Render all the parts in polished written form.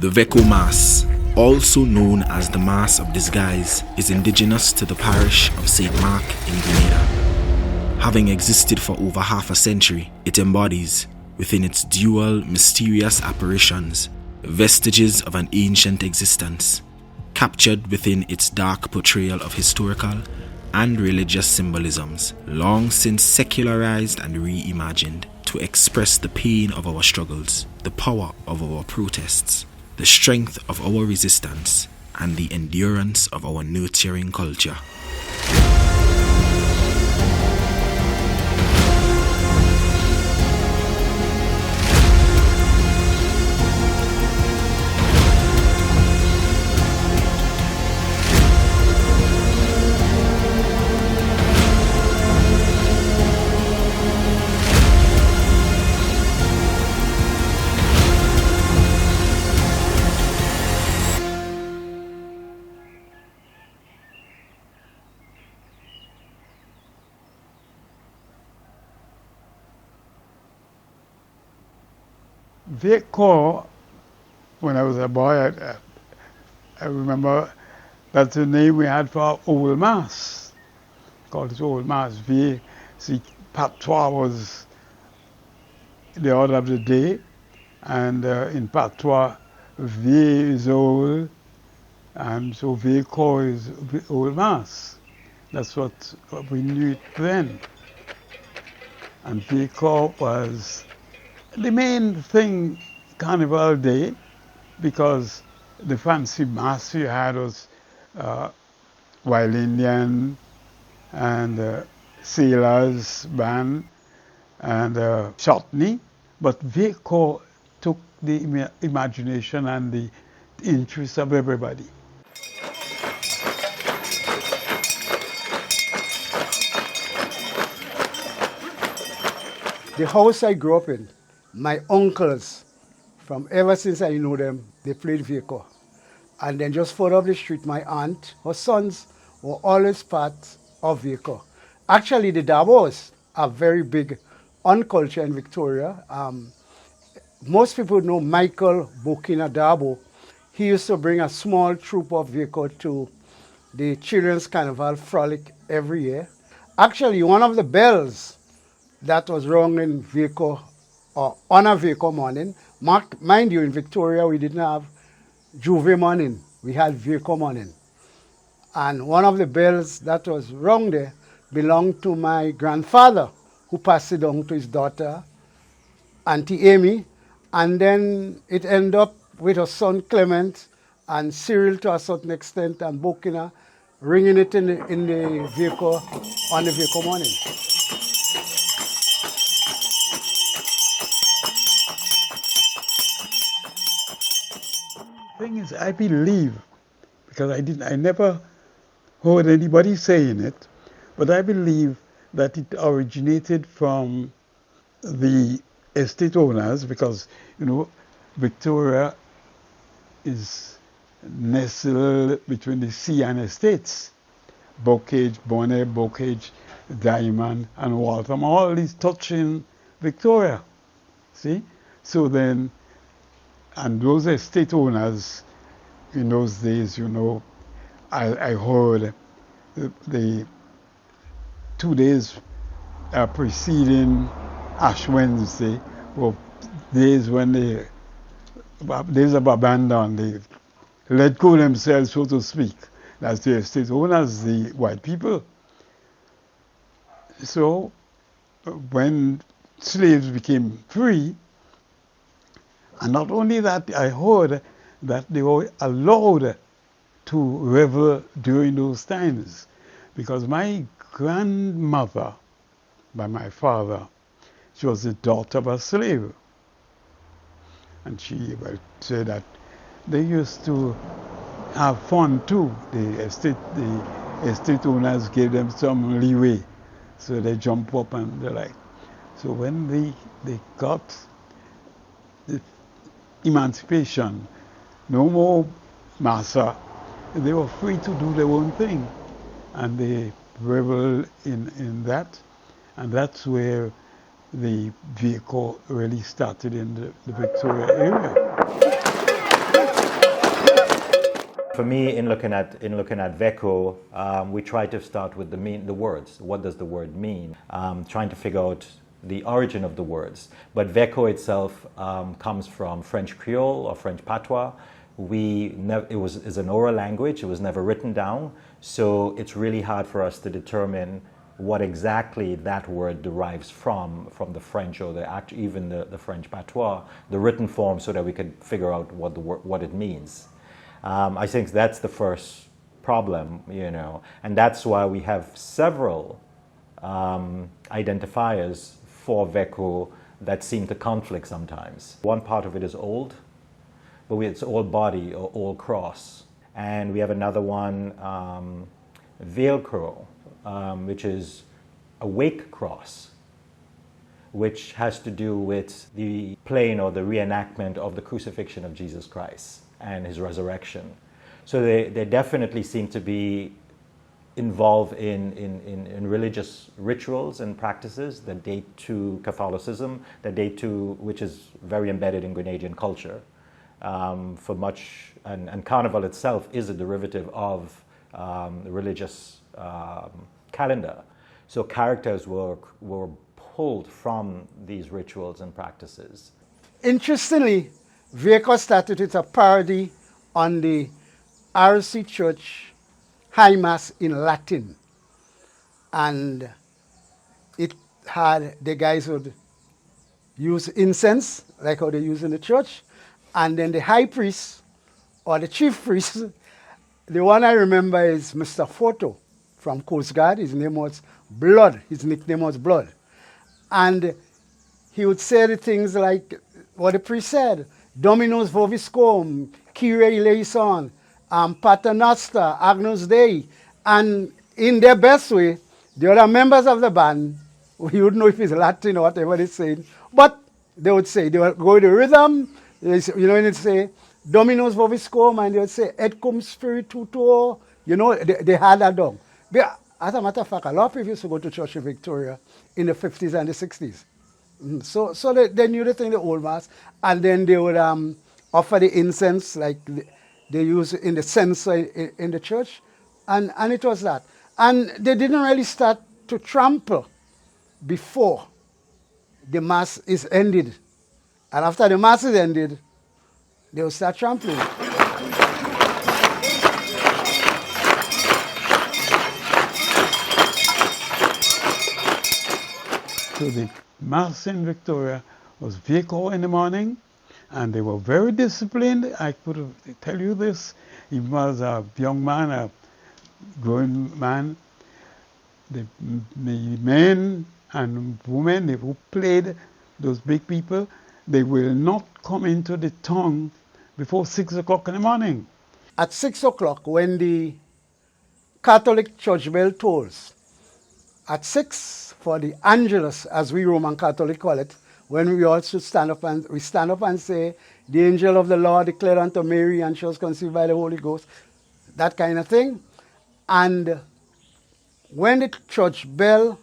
The Vieux Mass, also known as the Mass of Disguise, is indigenous to the parish of St. Mark in Grenada. Having existed for over half a century, it embodies, within its dual mysterious apparitions, vestiges of an ancient existence, captured within its dark portrayal of historical and religious symbolisms, long since secularized and reimagined to express the pain of our struggles, the power of our protests, the strength of our resistance, and the endurance of our nurturing culture. Vieux Corps, when I was a boy, I remember that's the name we had for our old mass. Called it old mass. Vieux, see, patois was the order of the day, and in patois, vieux is old, and so Vieux Corps is old mass. That's what we knew it then. And Vieux Corps was the main thing Carnival Day, because the fancy mass you had was Wild Indian and Sailors Band and Shotney, but Vieux Corps took the imagination and the interest of everybody. The house I grew up in, my uncles, from ever since I know them, they played Vieux Corps. And then just further up the street, my aunt, her sons were always part of Vieux Corps. Actually, the Dabos are very big on culture in Victoria. Most people know Michael Bokina Dabo. He used to bring a small troupe of Vieux Corps to the Children's Carnival Frolic every year. Actually, one of the bells that was rung in Vieux Corps, or on a Vieux Corps morning. Mind you, in Victoria, we didn't have Juve morning. We had Vieux Corps morning. And one of the bells that was rung there belonged to my grandfather, who passed it on to his daughter, Auntie Amy. And then it ended up with her son Clement and Cyril to a certain extent, and Bokina ringing it in the Vieux Corps on the Vieux Corps morning. Thing is, I believe, because I never heard anybody saying it, but I believe that it originated from the estate owners, because, you know, Victoria is nestled between the sea and estates. Bocage, Bonnet, Bocage, Diamond, and Waltham, all these touching Victoria. See? So then, and those estate owners in those days, you know, I heard the 2 days preceding Ash Wednesday were days when days of abandon, they let go themselves, so to speak. That's the estate owners, the white people. So when slaves became free, and not only that, I heard that they were allowed to revel during those times. Because my grandmother, by my father, she was the daughter of a slave. And she said that they used to have fun too. The estate owners gave them some leeway. So they jump up and the like. So when they got the emancipation, no more massa, they were free to do their own thing. And they revel in that. And that's where the Vieux Corps really started in the Victoria area. For me, in looking at Veco, we try to start with the words. What does the word mean? Trying to figure out the origin of the words. But Veco itself comes from French Creole or French Patois. It's an oral language. It was never written down, so it's really hard for us to determine what exactly that word derives from the French or even the French Patois, the written form, so that we could figure out what it means. I think that's the first problem, and that's why we have several identifiers for Veco that seem to conflict sometimes. One part of it is old, but it's old body or old cross. And we have another one, Vieux Corp, which is a wake cross, which has to do with the playing or the reenactment of the crucifixion of Jesus Christ and his resurrection. So they definitely seem to be involved in religious rituals and practices that date to Catholicism, which is very embedded in Grenadian culture. For much, and carnival itself is a derivative of the religious calendar. So characters were pulled from these rituals and practices. Interestingly, Vieux Corp started with a parody on the RC Church High Mass in Latin. And it had, the guys would use incense, like how they use in the church, and then the high priest, or the chief priest, the one I remember is Mr. Photo from Coast Guard. His name was Blood. His nickname was Blood. And he would say the things like what the priest said, Dominus Vobiscum, Kyrie eleison, Pater Noster, Agnus Dei. And in their best way, the other members of the band, you wouldn't know if it's Latin or whatever they're saying, but they would go with the rhythm, when they say Dominus Vobiscum, and they would say Et cum spiritu tuo, they had that down. But as a matter of fact, a lot of people used to go to church in Victoria in the 50s and the 60s. So they knew the thing, the old mass, and then they would offer the incense like they use in the censer in the church, and it was that. And they didn't really start to trample before the mass is ended. And after the mass is ended, they will start trampling. So the mass in Victoria was Vieux Corp in the morning, and they were very disciplined. I could tell you this, even as a young man, a growing man, the men and women who played, those big people, they will not come into the town before 6 o'clock in the morning. At 6 o'clock, when the Catholic church bell tolls, at 6 for the Angelus, as we Roman Catholic call it, when we also stand up and say, the angel of the Lord declared unto Mary, and she was conceived by the Holy Ghost, that kind of thing. And when the church bell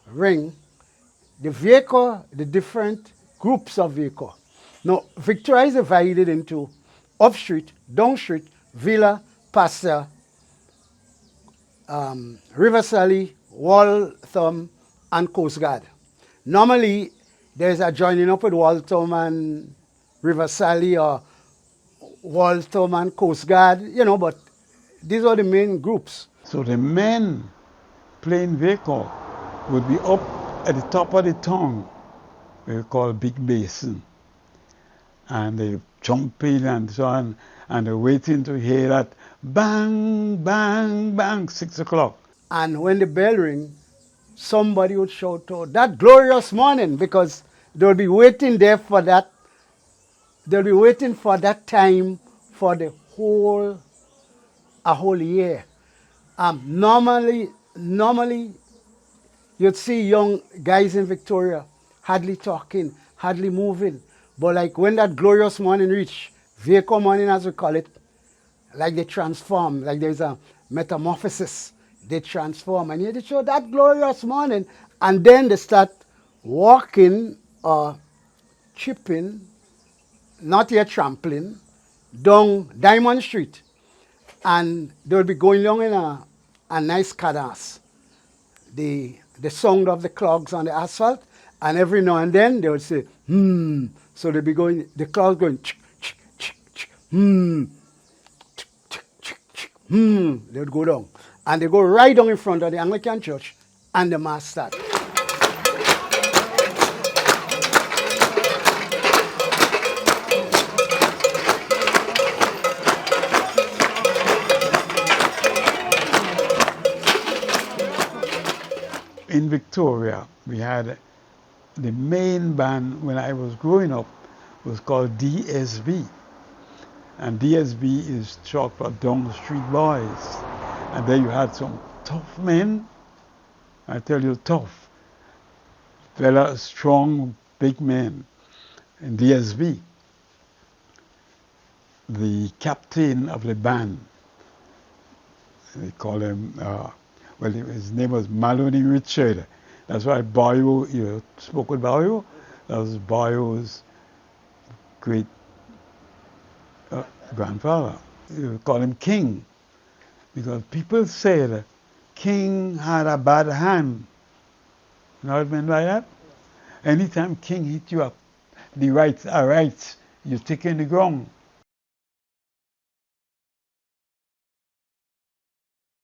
ring, the Vieux Corp, the different groups of Vieux Corp. Now, Victoria is divided into up street, down street, Villa, Pasteur, River Sally, Waltham, and Coast Guard. Normally, there's a joining up with Waltham and River Sally, or Waltham and Coast Guard, but these are the main groups. So the men playing Vieux Corp would be up at the top of the town, we call Big Basin. And they jumping and so on, and they're waiting to hear that bang, bang, bang, 6 o'clock. And when the bell rings, somebody would shout out, that glorious morning, because they'll be waiting there for that. They'll be waiting for that time for a whole year. Normally, you'd see young guys in Victoria hardly talking, hardly moving. But like when that glorious morning reach, Vieux Corp morning as we call it, like they transform, like there's a metamorphosis. They transform, and they show that glorious morning, and then they start walking or chipping, not yet trampling, down Diamond Street and they would be going along in a nice cadence. The sound of the clogs on the asphalt, and every now and then they would say, hmm. So they'd be going, the clogs going, ch, ch, ch, ch, hmm, ch, ch, ch, ch, hmm. They would go down. And they go right down in front of the Anglican church, and the mass starts. In Victoria, we had the main band when I was growing up was called DSB. And DSB is short for Down Street Boys. And then you had some tough men, I tell you tough, fella, strong, big men in DSB. The captain of the band, they call him, well, his name was Maloney Richard. That's why Boyo, you spoke with Boyo? That was Boyo's great grandfather. You call him King, because people said King had a bad hand. You know what I mean by that? Anytime King hit you up, the rights are rights, you stick in the ground.